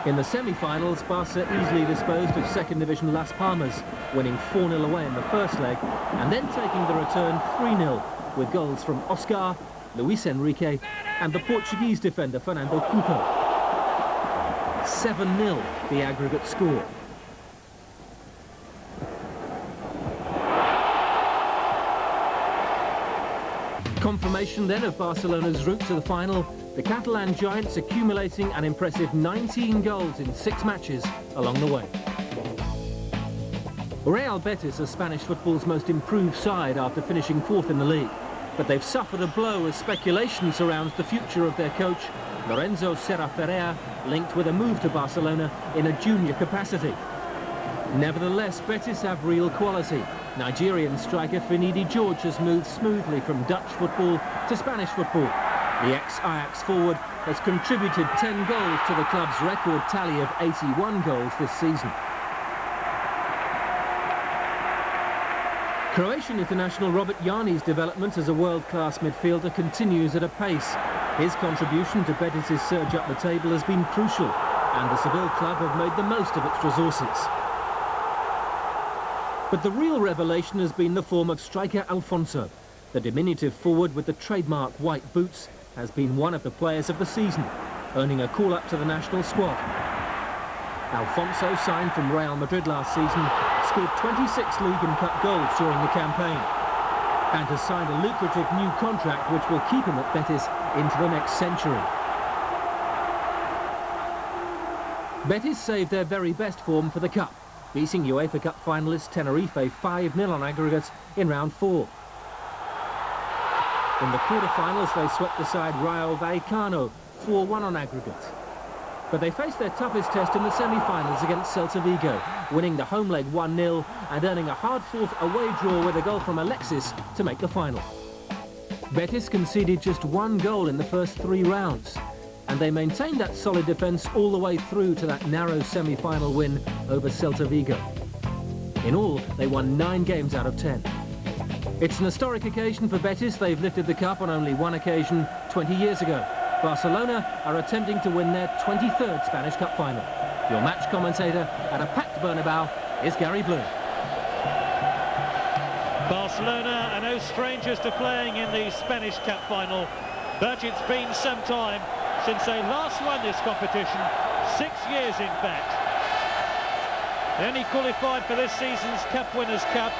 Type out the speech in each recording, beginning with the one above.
In the semi-finals, Barca easily disposed of second division Las Palmas, winning 4-0 away in the first leg, and then taking the return 3-0, with goals from Oscar, Luis Enrique, and the Portuguese defender Fernando Couto. 7-0, the aggregate score. Confirmation then of Barcelona's route to the final, the Catalan giants accumulating an impressive 19 goals in 6 matches along the way. Real Betis are Spanish football's most improved side after finishing 4th in the league, but they've suffered a blow as speculation surrounds the future of their coach, Lorenzo Serra Ferrer, linked with a move to Barcelona in a junior capacity. Nevertheless, Betis have real quality. Nigerian striker Finidi George has moved smoothly from Dutch football to Spanish football. The ex-Ajax forward has contributed 10 goals to the club's record tally of 81 goals this season. Croatian international Robert Jani's development as a world-class midfielder continues at a pace. His contribution to Betis' surge up the table has been crucial, and the Seville club have made the most of its resources. But the real revelation has been the form of striker Alfonso. The diminutive forward with the trademark white boots has been one of the players of the season, earning a call-up to the national squad. Alfonso, signed from Real Madrid last season, scored 26 League and Cup goals during the campaign, and has signed a lucrative new contract which will keep him at Betis into the next century. Betis saved their very best form for the Cup, beating UEFA Cup finalists Tenerife 5-0 on aggregate in round 4. In the quarter-finals, they swept aside Rayo Vallecano 4-1 on aggregate. But they faced their toughest test in the semi-finals against Celta Vigo, winning the home leg 1-0 and earning a hard-fought away draw with a goal from Alexis to make the final. Betis conceded just 1 goal in the first 3 rounds, and they maintained that solid defence all the way through to that narrow semi-final win over Celta Vigo. In all, they won 9 games out of 10. It's an historic occasion for Betis. They've lifted the cup on only one occasion 20 years ago. Barcelona are attempting to win their 23rd Spanish Cup final. Your match commentator at a packed Bernabeu is Gary Bloom. Barcelona are no strangers to playing in the Spanish Cup final, but it's been some time since they last won this competition, 6 years in fact. They only qualified for this season's Cup Winners' Cup,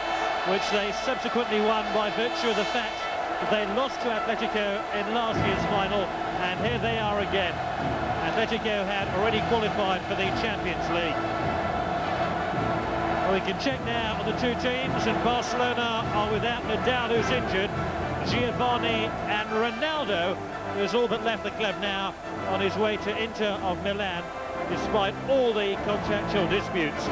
which they subsequently won by virtue of the fact that they lost to Atletico in last year's final, and here they are again. Atletico had already qualified for the Champions League. Well, we can check now on the 2 teams, and Barcelona are without Nadal, who's injured, Giovanni and Ronaldo, who has all but left the club now on his way to Inter of Milan, despite all the contractual disputes.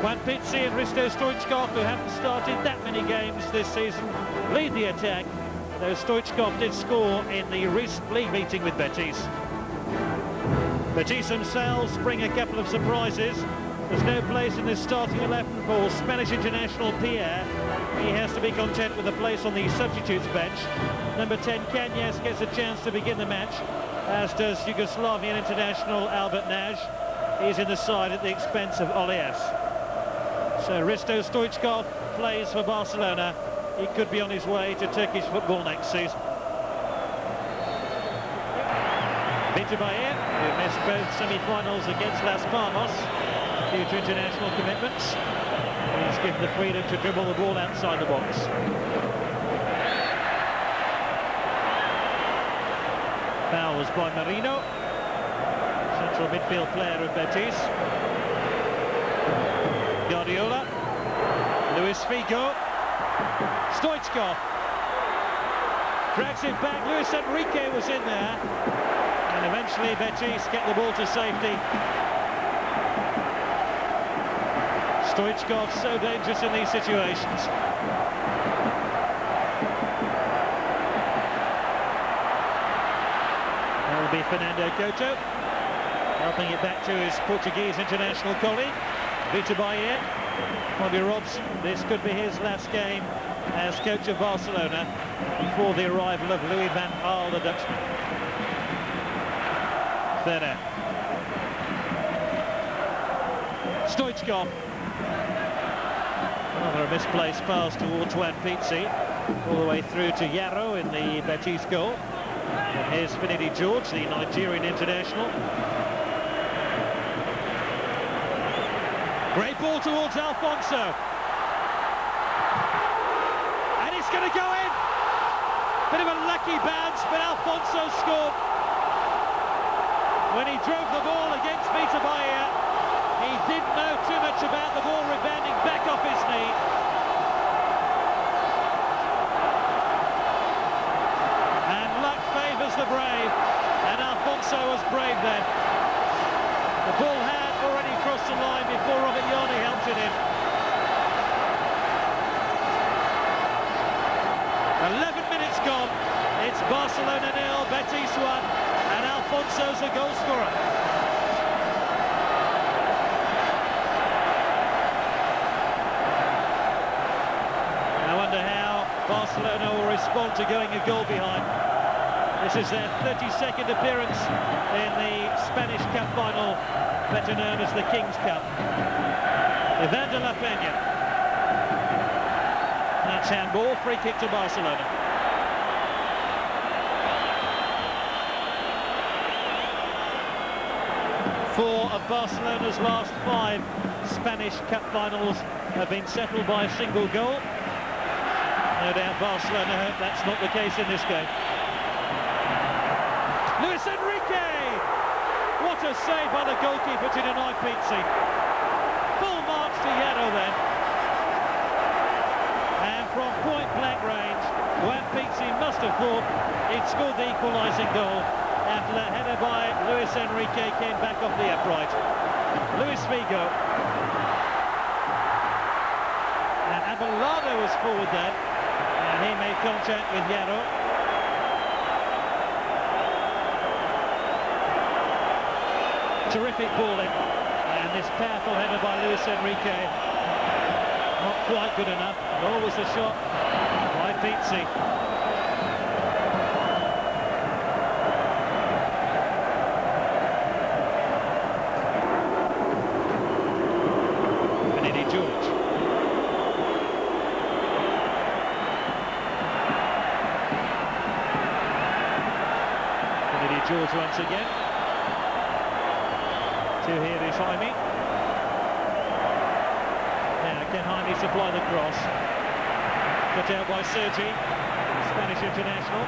Juan Pizzi and Hristo Stoichkov, who haven't started that many games this season, lead the attack, though Stoichkov did score in the recent league meeting with Betis. Betis themselves bring a couple of surprises. There's no place in this starting 11 for Spanish international Pierre. He has to be content with a place on the substitutes bench. Number 10, Cañas, gets a chance to begin the match, as does Yugoslavian international Albert Naj. He's in the side at the expense of Oleas. So Hristo Stoichkov plays for Barcelona. He could be on his way to Turkish football next season. Victor Bayer, who missed both semi-finals against Las Palmas due to international commitments, he's given the freedom to dribble the ball outside the box. Fouls by Marino, central midfield player of Betis. Guardiola, Luis Figo, Stoichkov, drags it back. Luis Enrique was in there, and eventually Betis get the ball to safety. Stoichkov so dangerous in these situations. That will be Fernando Couto, helping it back to his Portuguese international colleague. Victor Bayer, Bobby Robson. This could be his last game as coach of Barcelona before the arrival of Louis van Gaal, the Dutchman. Ferrer. Stoichkov. Another misplaced pass towards Juan Pizzi, all the way through to Yarrow in the Betis goal. And here's Finidi George, the Nigerian international. Great ball towards Alfonso. And it's going to go in. Bit of a lucky bounce, but Alfonso scored. When he drove the ball against Vita Bahia, he didn't know too much about the ball rebounding back off his knee. And luck favours the brave, and Alfonso was brave then. The ball had already crossed the line before Robert Yarni helped it in. 11 minutes gone. It's Barcelona 0, Betis 1, and Alfonso's the goal scorer. I wonder how Barcelona will respond to going a goal behind. This is their 32nd appearance in the Spanish Cup final, better known as the King's Cup. Ivan de la Peña. That's handball, free kick to Barcelona. Four of Barcelona's last 5 Spanish Cup finals have been settled by a single goal. No doubt Barcelona hope that's not the case in this game. Luis Enrique! What a save by the goalkeeper to deny Pizzi. Full marks to Yarrow then. And from point-blank range, Juan Pizzi must have thought he'd scored the equalising goal after that header by Luis Enrique came back off the upright. Luis Figo. And Abelardo was forward then, and he made contact with Yarrow. Terrific ball in, and this powerful header by Luis Enrique. Not quite good enough, nor was the shot by Pizzi. Finidi George. Finidi George once again. To here is Jaime. Now can Jaime supply the cross? Cut out by Sergi, Spanish international.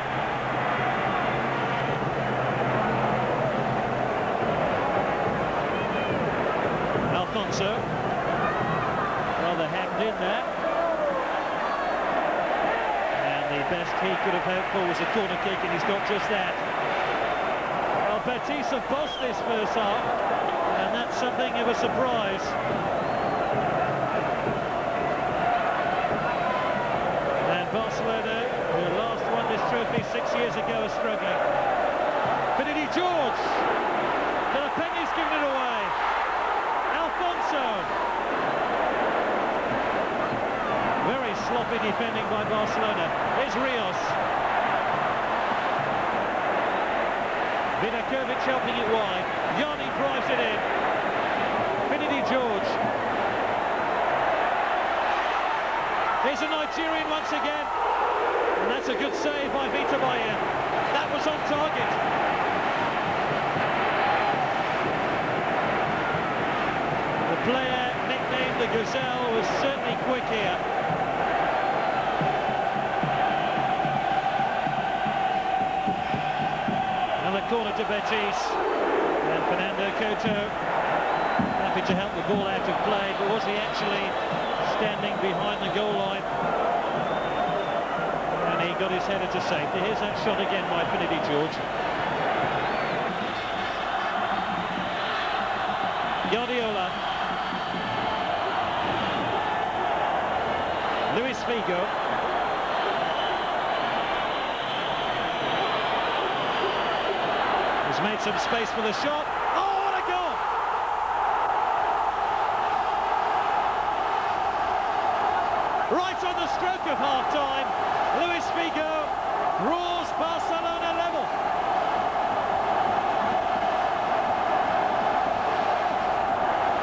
Alfonso. Rather hemmed in there. And the best he could have hoped for was a corner kick, and he's got just that. Well, Betis have bossed this first half. And that's something of a surprise. And Barcelona, who last won this trophy 6 years ago, are struggling. Finidi George! De la Peña's given it away. Alfonso! Very sloppy defending by Barcelona. Here's Rios. Vidakovic helping it wide. Yarni drives it in. Finidi George. Here's a Nigerian once again. And that's a good save by Vita Bahia. That was on target. The player nicknamed the Gazelle was certainly quick here. Another corner to Betis. And Fernando Couto happy to help the ball out of play, but was he actually standing behind the goal line? And he got his header to safety. Here's that shot again by Finidi George. Guardiola. Luis Figo. He's made some space for the shot. Oh, what a goal! Right on the stroke of half-time, Luis Figo draws Barcelona level.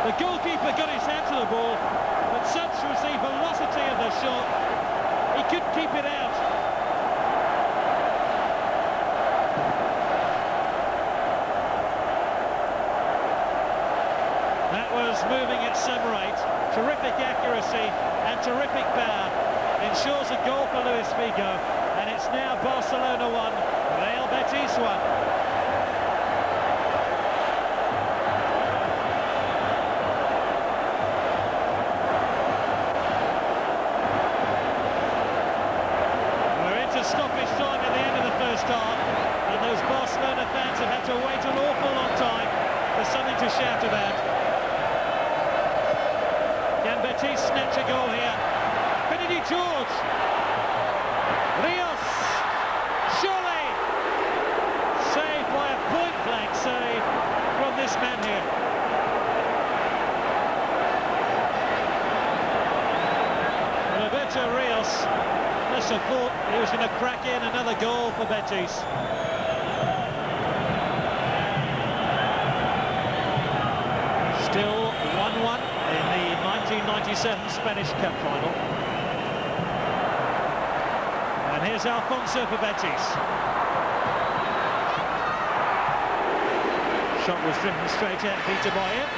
The goalkeeper got his hand to the ball, but such was the velocity of the shot, he couldn't keep it out. That was moving at some rate. Terrific accuracy and terrific power. Ensures a goal for Luis Figo, and it's now Barcelona 1, Real Betis 1. Stoppage time at the end of the first half, and those Barcelona fans have had to wait an awful long time for something to shout about. Can Betis snatch a goal here? Finidi George, Rios, surely saved by a point-blank save from this man here. Roberto Rios must have thought he was going to crack in another goal for Betis. Still 1-1 in the 1997 Spanish Cup final. And here's Alfonso for Betis. Shot was driven straight at Peter by him.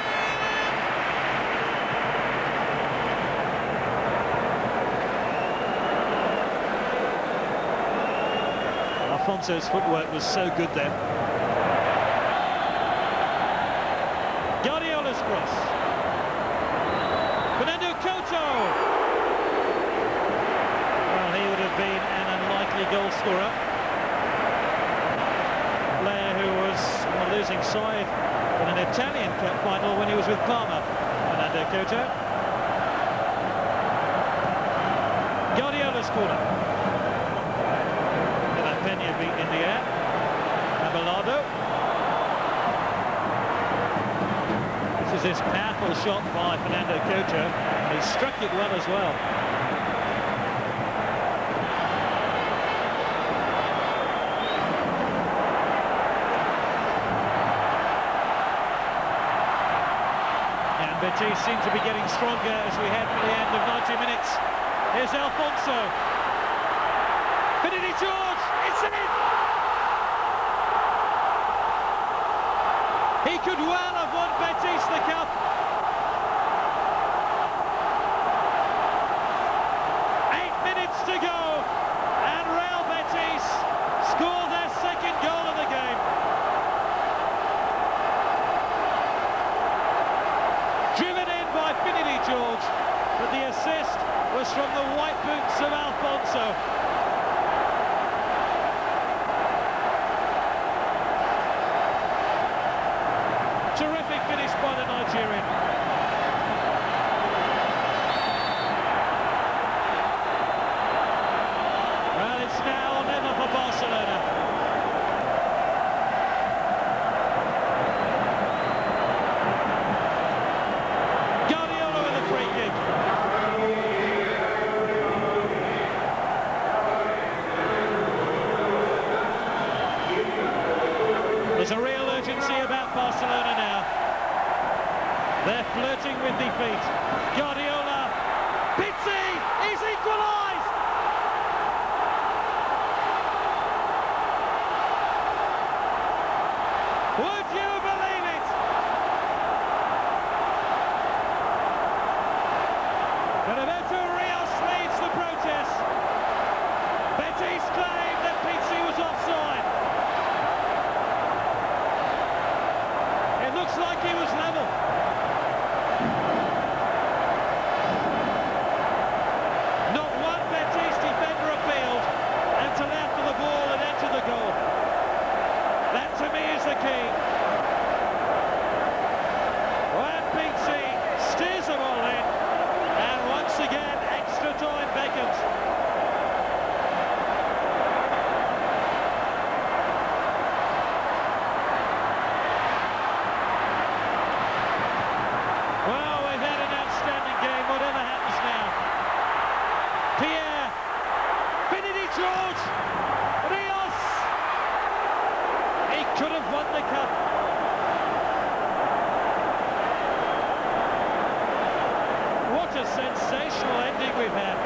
Alfonso's footwork was so good then. Guardiola's cross. Fernando Couto. Well, he would have been an unlikely goal scorer. A player who was on the losing side in an Italian Cup final when he was with Parma. Fernando Couto. Guardiola's corner. Beat in the air. Abelardo. This is his powerful shot by Fernando Couto. He struck it well as well. And Betis seems to be getting stronger as we head for the end of 90 minutes. Here's Alfonso. Finidi George, it's in! He could well have won Betis the cup. 8 minutes to go, and Real Betis score their second goal of the game. Driven in by Finidi George, but the assist was from the white boots of Alfonso. Terrific finish by the Nigerian. Well, it's now or never for Barcelona. Guardiola with a free kick. There's a real urgency about Barcelona now. They're flirting with defeat. Guardiola, Pizzi, he's equalised! Would you believe it? But Roberto Rios leads the protest. Betis claimed that Pizzi was offside. It looks like he was level. Not one sensational ending we've had.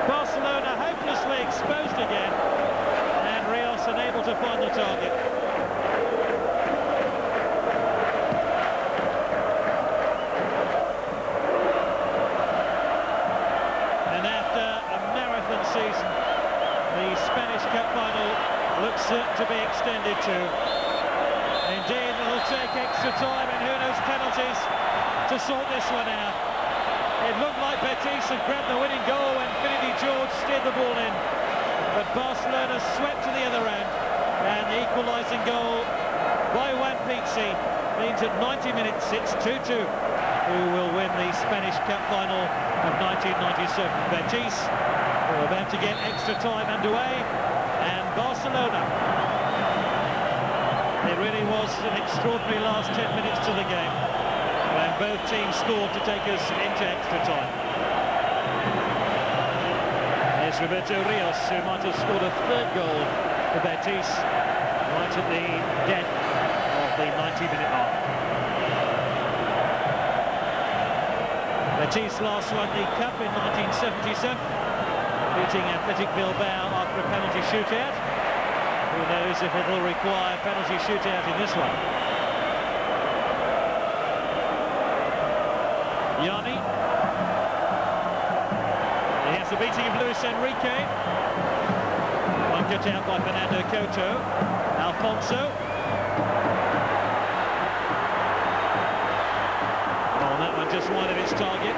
Barcelona hopelessly exposed again, and Rios unable to find the target. And after a marathon season, the Spanish Cup final looks certain to be extended to. Indeed, it'll take extra time and who knows penalties to sort this one out. It looked like Betis had grabbed the winning goal when Finidi George steered the ball in, but Barcelona swept to the other end, and the equalising goal by Juan Pizzi means at 90 minutes it's 2-2. Who will win the Spanish Cup final of 1997? Betis are about to get extra time underway, and Barcelona. It really was an extraordinary last 10 minutes to the game, when both teams scored to take us into extra time. Here's Roberto Rios, who might have scored a third goal for Betis right at the death of the 90-minute mark. Betis last won the Cup in 1977, beating Athletic Bilbao after a penalty shootout. Who knows if it will require a penalty shootout in this one. Yanni. He has the beating of Luis Enrique. One cut out by Fernando Couto. Alfonso. Oh, that one just wide of its target.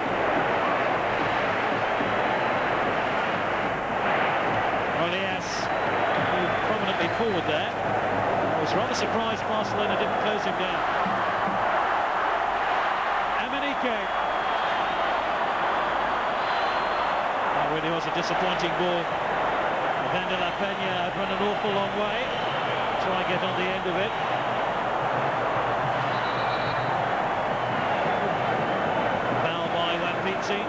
Prominently forward there. I was rather surprised Barcelona didn't close him down. Amanike. That really was a disappointing ball. Van de la Peña had run an awful long way. Try and get on the end of it. Foul by Juan Pizzi.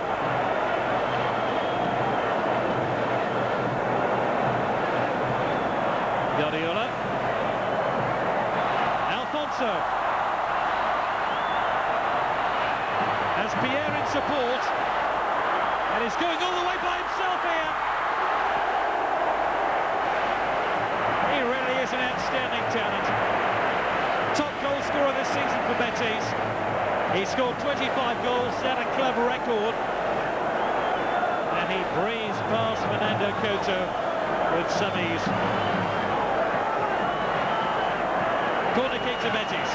Guardiola. Alfonso. Has Pierre in support. And he's going all the way by himself here. He really is an outstanding talent. Top goal scorer this season for Betis. He scored 25 goals, set a club record. And he breezed past Fernando Couto with some ease. Corner kick to Betis.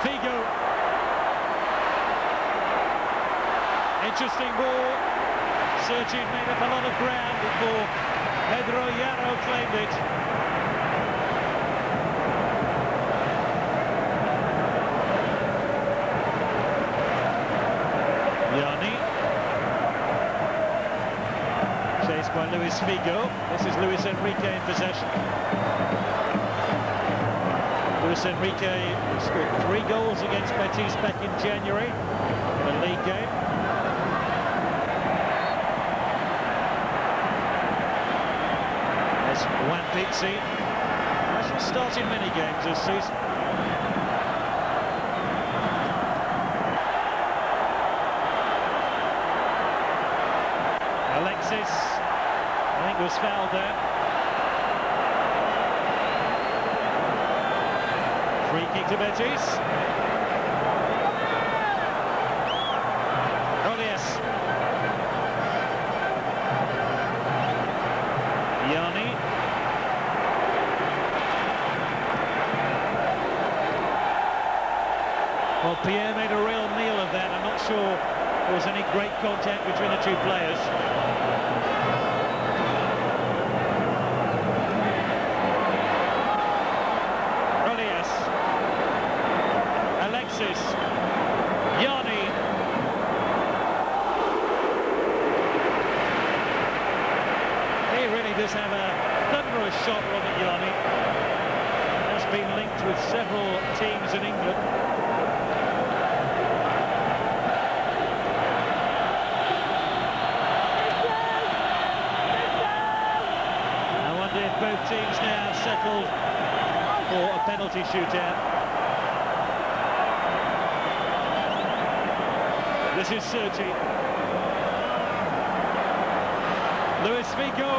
Figo. Interesting ball. Sergi made up a lot of ground before Pedro Yarro claimed it. Chased by Luis Figo. This is Luis Enrique in possession. Luis Enrique scored 3 goals against Betis back in January in a league game. There's Juan Pizzi. Hasn't started many games this season. Alexis, I think, was fouled there. Free kick to Betis. Rolies. Yanni. Well, Pierre made a real meal of that. I'm not sure there was any great contact between the two players. Rolies. Alexis. Yanni. He really does have a thunderous shot, Robert Yanni. Has been linked with several teams in England. seems now settled for a penalty shootout. This is Sergi. Luis Figo.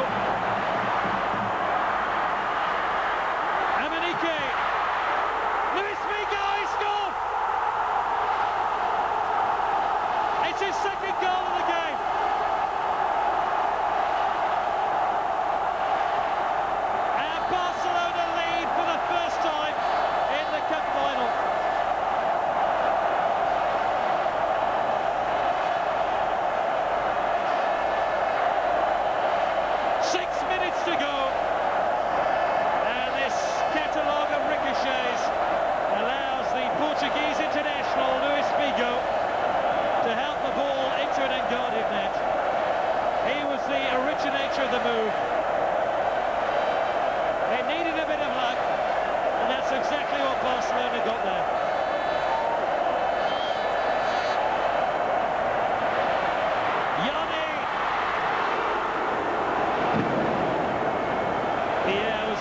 Amanike. Luis Figo, he scored! It's his second goal of the game. And Barcelona lead for the first time in the cup final. To go, and this catalogue of ricochets allows the Portuguese international Luis Figo to help the ball into an unguarded net. He was the originator of the move. It needed a bit of luck, and that's exactly what Barcelona got there.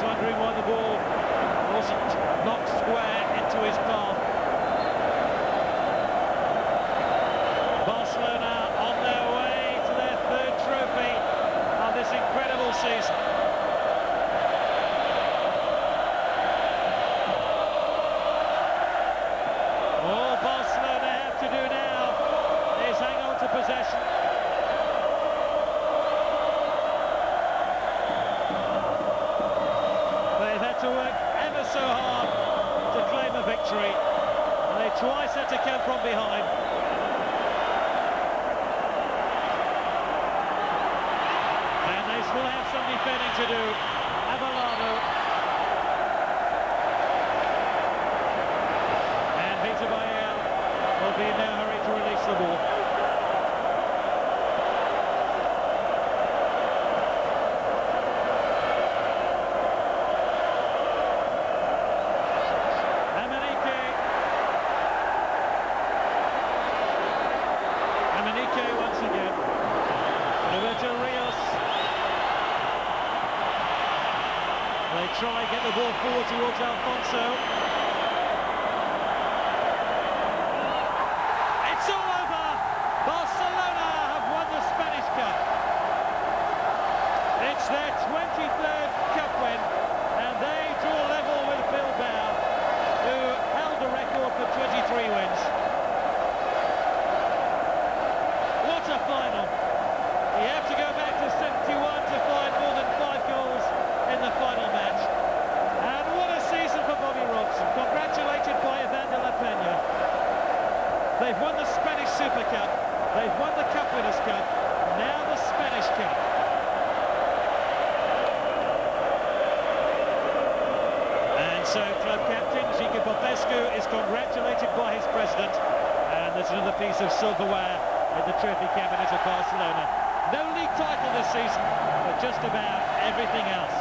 Wondering why the ball wasn't knocked square into his path. Barcelona on their way to their third trophy of this incredible season. All Barcelona have to do now is hang on to possession. To work ever so hard to claim a victory, and they twice had to come from behind. And they still have some defending to do. Avalado. And Peter Bayer will be in no hurry to release the ball. They try and get the ball forward towards Alfonso. It's all over! Barcelona have won the Spanish Cup. It's their 23rd Cup win, and they draw level with Bilbao, who held the record for 23 wins. What a final! You have to go back to 71 to find more than 5 goals in the final match. And what a season for Bobby Robson, congratulated by Evander La Peña. They've won the Spanish Super Cup, they've won the Cup Winners' Cup, now the Spanish Cup. And so club captain Quique Popescu is congratulated by his president, and there's another piece of silverware in the trophy cabinet of Barcelona. No league title this season, but just about everything else.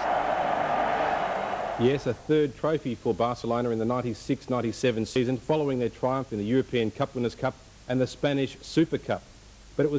Yes, a third trophy for Barcelona in the 96-97 season, following their triumph in the European Cup Winners' Cup and the Spanish Super Cup.